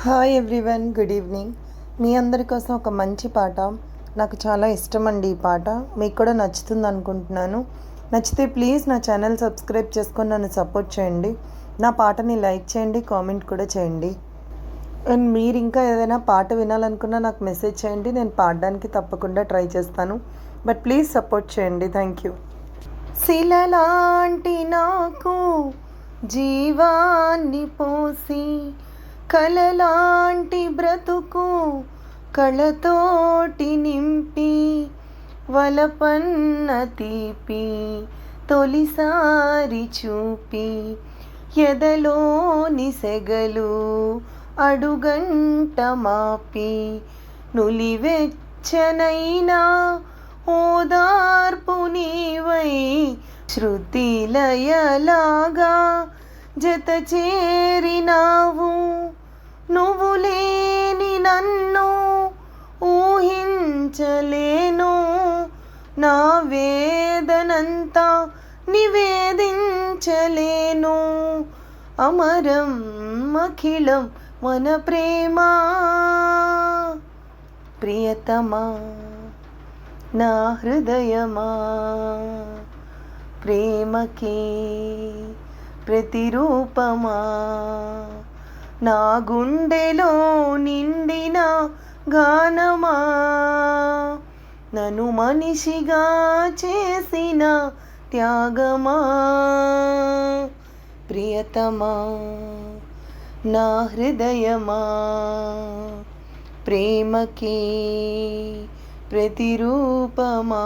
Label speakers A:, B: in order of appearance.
A: Hi everyone, good evening. మీ అందరి కోసం ఒక మంచి పాట. నాకు చాలా ఇష్టం అండి ఈ పాట. మీకు కూడా నచ్చుతుంది అనుకుంటున్నాను. నచ్చితే ప్లీజ్ నా ఛానల్ సబ్స్క్రైబ్ చేసుకొని నన్ను సపోర్ట్ చేయండి. నా పాటని లైక్ చేయండి, కామెంట్ కూడా చేయండి. అండ్ మీరు ఇంకా ఏదైనా పాట వినాలనుకున్నా నాకు మెసేజ్ చేయండి. నేను పాడడానికి తప్పకుండా ట్రై చేస్తాను. బట్ ప్లీజ్ సపోర్ట్ చేయండి. Thank you. శిలలాంటి నాకు జీవాన్ని పోసి, కలలాంటి బ్రతుకు కళతోటి నింపి, వలపన్న తీపి తొలిసారి చూపి, ఎదలోని సెగలు అడుగంట మాపి, నులివెచ్చనైనా ఓదార్పు నీవై, శృతిలయలాగా జత చేరినావు. నువ్వు లేని నన్ను ఊహించలేను, నా వేదనంతా నివేదించలేను. అమరం అఖిలం మన ప్రేమ, ప్రియతమా నా హృదయమా, ప్రేమకి ప్రతిరూపమా, నా గుండెలో నిండిన గానమా, నన్ను మనిషిగా చేసిన త్యాగమా, ప్రియతమా నా హృదయమా, ప్రేమకి ప్రతిరూపమా.